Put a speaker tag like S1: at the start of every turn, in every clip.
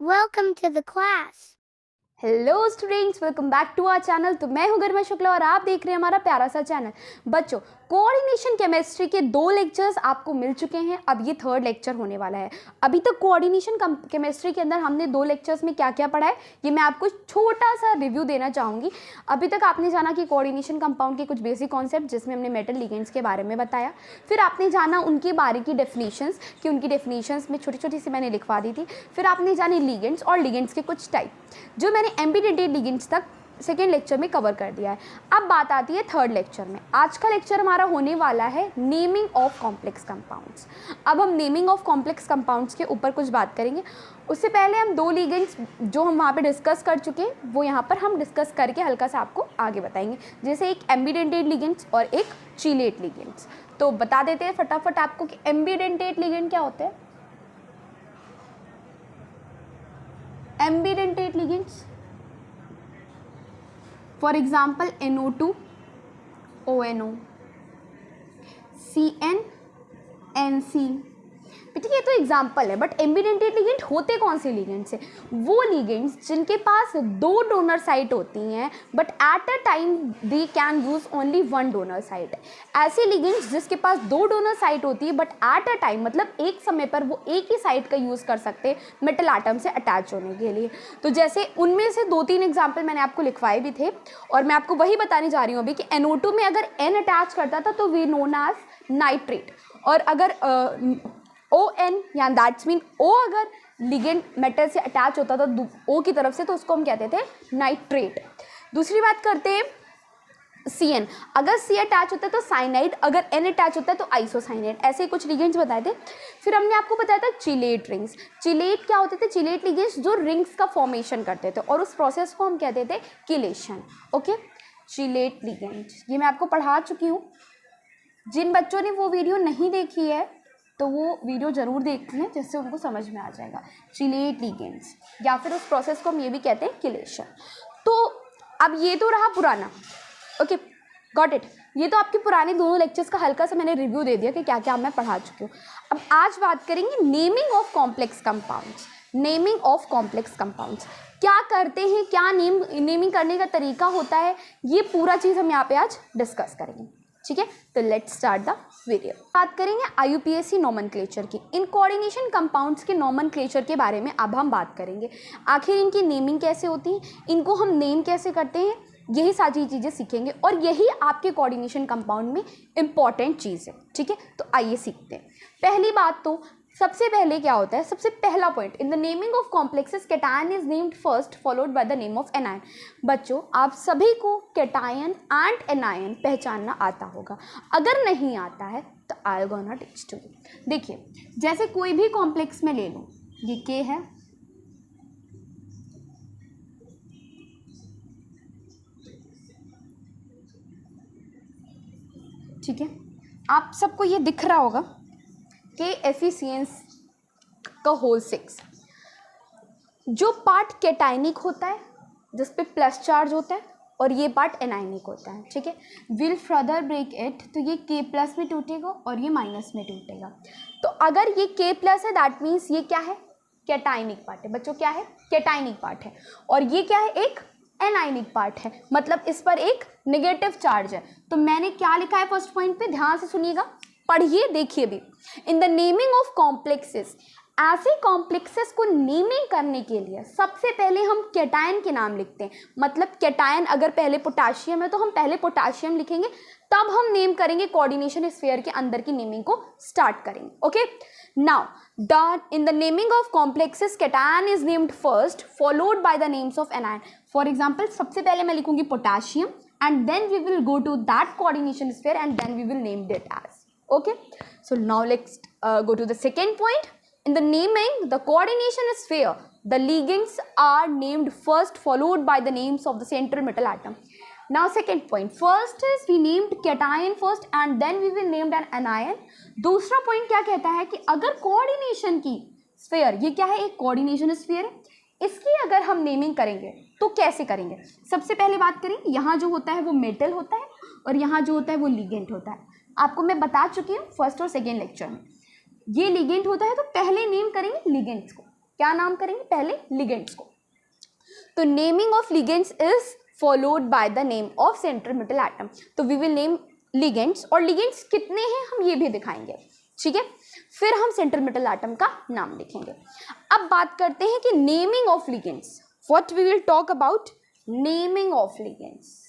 S1: Welcome to the class.
S2: Hello students, welcome back to our channel. तो मैं हूं गरिमा शुक्ला और आप देख रहे हैं हमारा प्यारा सा चैनल। बच्चों, कोऑर्डिनेशन केमिस्ट्री के 2 लेक्चर्स आपको मिल चुके हैं, अब ये 3rd लेक्चर होने वाला है। अभी तक कोऑर्डिनेशन केमिस्ट्री के अंदर हमने 2 लेक्चर्स में क्या क्या पढ़ा है, ये मैं आपको छोटा सा रिव्यू देना चाहूँगी। अभी तक आपने जाना कि कोऑर्डिनेशन कंपाउंड के कुछ बेसिक कॉन्सेप्ट, जिसमें हमने मेटल लिगेंड्स के बारे में बताया। फिर आपने जाना उनके बारे की डेफिनेशंस, कि उनकी डेफिनेशंस में छोटी छोटी सी मैंने लिखवा दी थी। फिर आपने जाने लिगेंड्स और लिगेंड्स के कुछ टाइप, जो मैंने एम्बीडेंटेड लिगेंड्स तक 2nd लेक्चर में कवर कर दिया है। अब बात आती है 3rd लेक्चर में। आज का लेक्चर हमारा होने वाला है नेमिंग ऑफ कॉम्प्लेक्स कंपाउंड्स। अब हम नेमिंग ऑफ कॉम्प्लेक्स कंपाउंड्स के ऊपर कुछ बात करेंगे। उससे पहले हम 2 लिगेंड्स जो हम वहाँ पे डिस्कस कर चुके हैं, वो यहाँ पर हम डिस्कस करके हल्का सा आपको आगे बताएंगे। जैसे एक एम्बीडेंटेड लिगेंड्स और एक चिलेट लिगेंड्स। तो बता देते हैं फटाफट आपको कि एम्बीडेंटेड लिगेंड क्या होते हैं। एम्बीडेंटेड ligands, for example NO2 ONO, CN NC। ठीक है, तो एग्जाम्पल है, बट एम्बीडेंटेड लिगेंड होते कौन से लिगेंड्स है? वो लिगेंड्स जिनके पास 2 डोनर साइट होती हैं, but at a time they can use only 1 donor site. ऐसे लिगेंड्स जिसके पास 2 डोनर साइट होती है, बट एट अ टाइम मतलब एक समय पर वो एक ही साइट का यूज़ कर सकते हैं मेटल आटम से अटैच होने के लिए। तो जैसे उनमें से 2-3 एग्जाम्पल मैंने आपको लिखवाए भी थे, और मैं आपको वही बताने जा रही हूँ अभी कि NO2 में अगर N अटैच करता था तो वी नोन एज नाइट्रेट, और अगर ON या दैट्स मीन O अगर लिगेंड मेटल से अटैच होता था O की तरफ से, तो उसको हम कहते थे नाइट्रेट। दूसरी बात करते हैं CN, अगर C अटैच होता है तो साइनाइड, अगर N अटैच होता है तो आइसोसाइनाइड। ऐसे कुछ लिगेंड्स बताए थे। फिर हमने आपको बताया था चिलेट रिंग्स। चिलेट क्या होते थे? चिलेट लिगेंड्स जो रिंग्स का फॉर्मेशन करते थे, और उस प्रोसेस को हम कहते थे किलेशन। ओके, चिलेट लिगेंड्स ये मैं आपको पढ़ा चुकी हूँ। जिन बच्चों ने वो वीडियो नहीं देखी है तो वो वीडियो ज़रूर देखते हैं, जिससे उनको समझ में आ जाएगा चिलेट लिगेंड्स, या फिर उस प्रोसेस को हम ये भी कहते हैं किलेशन। तो अब ये तो रहा पुराना। Okay, got it. ये तो आपके पुराने दोनों लेक्चर्स का हल्का सा मैंने रिव्यू दे दिया कि क्या क्या मैं पढ़ा चुकी हूँ। अब आज बात करेंगे naming of complex compounds. Naming of complex compounds क्या करते हैं, क्या नेमिंग करने का तरीका होता है, ये पूरा चीज़ हम यहाँ पे आज डिस्कस करेंगे। ठीक है, तो लेट्स स्टार्ट द वीडियो। बात करेंगे IUPAC नॉमेनक्लेचर की। इन कोऑर्डिनेशन कंपाउंड्स के नॉमेनक्लेचर के बारे में अब हम बात करेंगे। आखिर इनकी नेमिंग कैसे होती है, इनको हम नेम कैसे करते हैं, यही सारी चीज़ें सीखेंगे, और यही आपके कोऑर्डिनेशन कंपाउंड में इंपॉर्टेंट चीज़ है। ठीक है, तो आइए सीखते हैं। पहली बात तो सबसे पहले क्या होता है, सबसे पहला point, in the naming of complexes cation is named first followed by the name of anion. बच्चों, आप सभी को कैटायन एंड एनायन पहचानना आता होगा। अगर नहीं आता है तो I gonna teach to you. देखिए, जैसे कोई भी कॉम्प्लेक्स में ले लो, ये K है, ठीक है, आप सबको ये दिख रहा होगा KFeCN का होल 6। जो पार्ट कैटायनिक होता है, जिस पे प्लस चार्ज होता है, और ये पार्ट एनायनिक होता है। ठीक है, विल फर्दर ब्रेक इट, तो ये K+ में टूटेगा और ये माइनस में टूटेगा। तो अगर ये K+ है, दैट मीन्स ये क्या है? कैटायनिक पार्ट है। बच्चों, क्या है? कैटायनिक पार्ट है। और ये क्या है? एक एनायनिक पार्ट है, मतलब इस पर एक नेगेटिव चार्ज है। तो मैंने क्या लिखा है फर्स्ट पॉइंट पे, ध्यान से सुनिएगा, पढ़िए, देखिए भी। In the naming of complexes, ऐसे कॉम्प्लेक्सेस को नेमिंग करने के लिए सबसे पहले हम कैटायन के नाम लिखते हैं। मतलब कैटायन अगर पहले पोटाशियम है तो हम पहले पोटाशियम लिखेंगे, तब हम नेम करेंगे, कोऑर्डिनेशन स्फीयर के अंदर की नेमिंग को स्टार्ट करेंगे। Okay, now in the naming of complexes cation is named first followed by the names of anion. For example, सबसे पहले मैं लिखूंगी potassium, and then we will go to that coordination sphere and then we will name it as. Okay, so now let's go to the second point. In the naming the coordination sphere, the ligands are named first followed by the names of the central metal atom. Now second point, first is we named cation first and then we will named an anion. दूसरा point क्या कहता है कि अगर coordination की sphere, ये क्या है? एक कोऑर्डिनेशन स्फीयर है, इसकी अगर हम नेमिंग करेंगे तो कैसे करेंगे? सबसे पहले बात करें, यहाँ जो होता है वो मेटल होता है और यहाँ जो होता है वो लिगेंड होता है। आपको मैं बता चुकी हूँ फर्स्ट और सेकेंड लेक्चर में। ये लिगेंड होता है तो पहले नेम करेंगे लिगेंड्स को, क्या नाम करेंगे? पहले लिगेंड्स को। तो naming of ligands is followed by the name of central metal atom. तो वी विल नेम लिगेंड्स, और लिगेंड्स कितने हैं हम ये भी दिखाएंगे, ठीक है। फिर हम सेंट्रल मेटल एटम का नाम लिखेंगे। अब बात करते हैं कि naming of ligands, what we will talk about naming of ligands.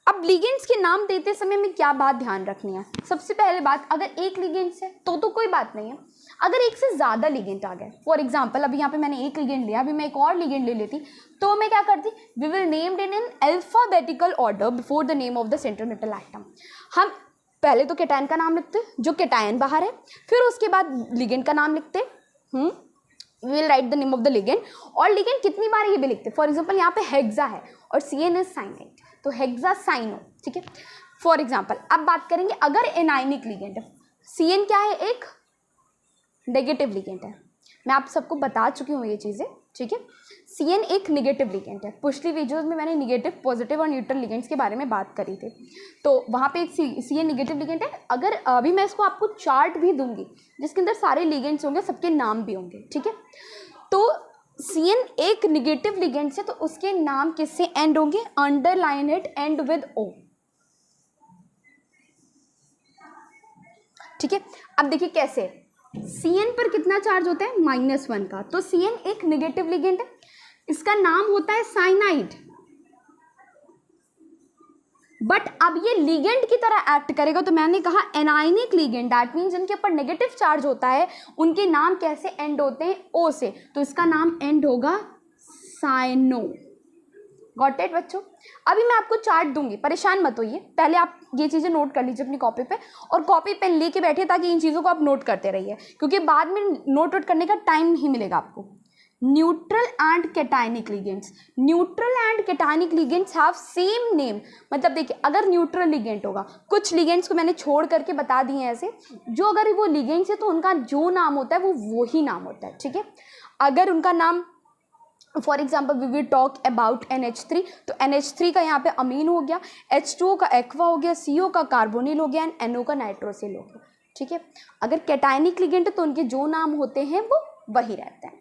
S2: अब लिगेंड्स के नाम देते समय में क्या बात ध्यान रखनी है? सबसे पहले बात, अगर एक लिगेंड्स है तो कोई बात नहीं है। अगर एक से ज़्यादा लिगेंड आ गए, फॉर एग्जाम्पल अभी यहाँ पे मैंने एक लिगेंड लिया, अभी मैं एक और लिगेंड ले लेती, तो मैं क्या करती, we will named in an alphabetical order before the name of the central metal atom. हम पहले तो केटायन का नाम लिखते, जो केटायन बाहर है, फिर उसके बाद लिगेंड का नाम लिखते, we will write the name of the ligand, और लिगेंड कितनी बार ये भी लिखते। फॉर एग्जाम्पल यहाँ पे हेक्सा है और CN इज साइनाइड, तो हेक्सा साइनो, ठीक है। फॉर एग्जाम्पल अब बात करेंगे, अगर एनाइनिक लिगेंड है, CN क्या है? एक नेगेटिव लिगेंड है। मैं आप सबको बता चुकी हूँ ये चीज़ें, ठीक है। CN एक नेगेटिव लिगेंड है। पिछली वीडियोज़ में मैंने नेगेटिव, पॉजिटिव और न्यूट्रल लिगेंड्स के बारे में बात करी थी, तो वहाँ पे एक CN नेगेटिव लिगेंड है। अगर अभी मैं इसको आपको चार्ट भी दूंगी जिसके अंदर सारे लिगेंड्स होंगे, सबके नाम भी होंगे, ठीक है। तो CN एक नेगेटिव लिगेंड है, तो उसके नाम किससे एंड होंगे? Underline it, and with O, ठीक है। अब देखिए कैसे, CN पर कितना चार्ज होता है? -1 का। तो CN एक नेगेटिव लिगेंड है, इसका नाम होता है साइनाइड, बट अब ये लिगेंड की तरह एक्ट करेगा। तो मैंने कहा एनाइनिक लिगेंड, दैट मीन जिनके ऊपर नेगेटिव चार्ज होता है उनके नाम कैसे एंड होते हैं? O से, तो इसका नाम एंड होगा साइनो। गॉट इट बच्चों? अभी मैं आपको चार्ट दूंगी, परेशान मत होइए, पहले आप ये चीज़ें नोट कर लीजिए अपनी कॉपी पे, और कॉपी पेन लेके बैठे ताकि इन चीज़ों को आप नोट करते रहिए, क्योंकि बाद में नोट करने का टाइम नहीं मिलेगा आपको। Neutral and cationic ligands, neutral and cationic ligands have same name. मतलब देखिए, अगर न्यूट्रल लिगेंड होगा, कुछ लिगेंड्स को मैंने छोड़ करके बता दिए हैं ऐसे, जो अगर वो लिगेंड्स है तो उनका जो नाम होता है वो ही नाम होता है, ठीक है। अगर उनका नाम, for example we will talk about NH3, तो NH3 का यहाँ पे अमीन हो गया, H2O का एक्वा हो गया, CO का कार्बोनिल हो गया, एंड NO का नाइट्रोसिल हो गया, ठीक है। अगर कैटायनिक लिगेंड है तो उनके जो नाम होते हैं वो वही रहते हैं,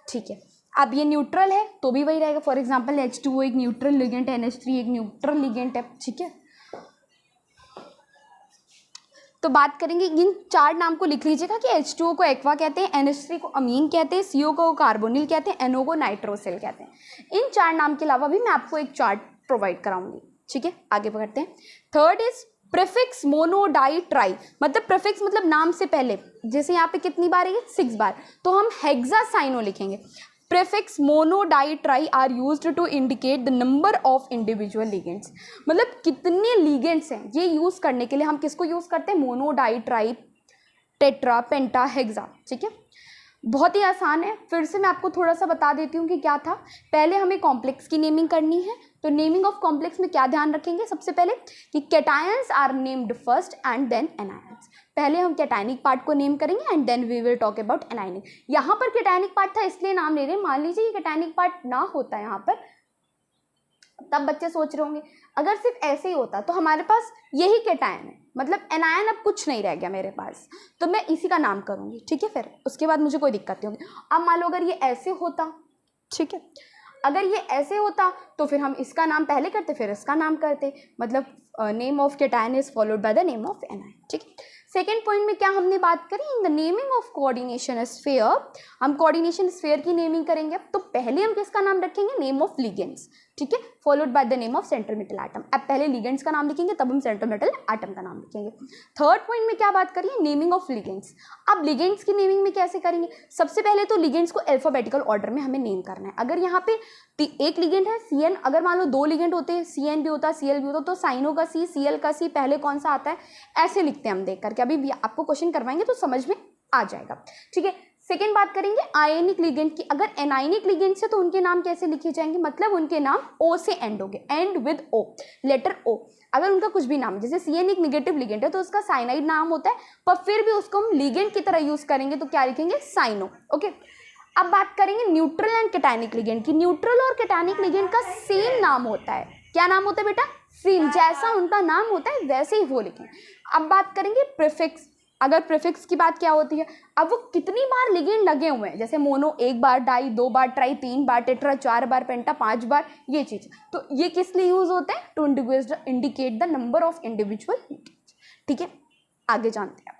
S2: ठीक है। अब ये न्यूट्रल है तो भी वही रहेगा, फॉर एग्जाम्पल H2O एक न्यूट्रल लिगेंड है, NH3 एक न्यूट्रल लिगेंड है, ठीक है। तो बात करेंगे, इन चार नाम को लिख लीजिएगा कि H2O को एक्वा कहते हैं, NH3 को अमीन कहते हैं, CO को कार्बोनिल कहते हैं, NO को नाइट्रोसिल कहते हैं। इन चार नाम के अलावा भी मैं आपको एक चार्ट प्रोवाइड कराऊंगी, ठीक है। आगे बढ़ते हैं। Third is prefix mono di try, मतलब प्रीफिक्स मतलब नाम से पहले, जैसे यहाँ पे कितनी बार है? 6 बार, तो हम हेक्सासाइनो लिखेंगे। Prefix mono di tri are used to indicate the number of individual ligands, मतलब कितने लिगेंड्स हैं ये यूज़ करने के लिए हम किसको यूज़ करते हैं? मोनो डाई ट्राई टेट्रा पेंटा हेक्सा, ठीक है। बहुत ही आसान है, फिर से मैं आपको थोड़ा सा बता देती हूँ कि क्या था। पहले हमें कॉम्प्लेक्स की नेमिंग करनी है, तो नेमिंग ऑफ कॉम्प्लेक्स में क्या ध्यान रखेंगे? सबसे पहले कि cations are named first and then anions. पहले हम कैटायनिक पार्ट को नेम करेंगे and then we will talk about anionic. यहाँ पर कैटायनिक पार्ट था इसलिए नाम ले रहे हैं, मान लीजिए ये कैटायनिक पार्ट ना होता यहाँ पर, तब बच्चे सोच रहे होंगे अगर सिर्फ ऐसे ही होता तो हमारे पास यही कैटायन है, मतलब एनायन अब कुछ नहीं रह गया मेरे पास, तो मैं इसी का नाम करूँगी, ठीक है। फिर उसके बाद मुझे कोई दिक्कत नहीं होगी। अब मान लो अगर ये ऐसे होता, ठीक है, अगर ये ऐसे होता तो फिर हम इसका नाम पहले करते फिर इसका नाम करते, मतलब name of cation is followed by the name of anion, ठीक है। सेकेंड पॉइंट में क्या हमने बात करी? In the naming of coordination sphere, हम कोऑर्डिनेशन स्फीयर की नेमिंग करेंगे। तो पहले हम किसका नाम रखेंगे? नेम ऑफ लिगेंड्स, ठीक है, followed by the name of central metal atom. अब पहले लिगेंड्स का नाम लिखेंगे तब हम सेंट्रल मेटल एटम का नाम लिखेंगे। थर्ड पॉइंट में क्या बात करिए? Naming of ligands. अब लिगेंड्स की नेमिंग में कैसे करेंगे? सबसे पहले तो लिगेंड्स को अल्फाबेटिकल ऑर्डर में हमें नेम करना है। अगर यहाँ पे एक लिगेंड है CN, अगर मान लो 2 लिगेंड होते हैं, CN भी होता है CL भी होता, तो साइनो का C CL का C पहले कौन सा आता है, ऐसे लिखते हैं हम देख करके। अभी आपको क्वेश्चन करवाएंगे तो समझ में आ जाएगा, ठीक है। सेकेंड बात करेंगे आयनिक लिगेंड की। अगर एनाइनिक लिगेंड से तो उनके नाम कैसे लिखे जाएंगे? मतलब उनके नाम O से एंड होंगे, end with O, letter O। अगर उनका कुछ भी नाम, जैसे CN एक निगेटिव लिगेंड है तो उसका साइनाइड नाम होता है, पर फिर भी उसको हम लिगेंड की तरह यूज करेंगे तो क्या लिखेंगे? Cyano, okay. अब बात करेंगे न्यूट्रल एंड कैटायनिक लिगेंड की। न्यूट्रल और कैटायनिक लिगेंड का सेम नाम होता है। क्या नाम होता है बेटा? सेम, जैसा उनका नाम होता है वैसे ही वो लिखें। अब बात करेंगे प्रीफिक्स अगर प्रीफिक्स की बात क्या होती है, अब वो कितनी बार लिगेंड लगे हुए हैं, जैसे मोनो 1 बार, डाई 2 बार, ट्राई 3 बार, टेट्रा 4 बार, पेंटा 5 बार, ये चीज़। तो ये किस लिए यूज होते हैं, to indicate the number of individual ligands. ठीक है, आगे जानते हैं।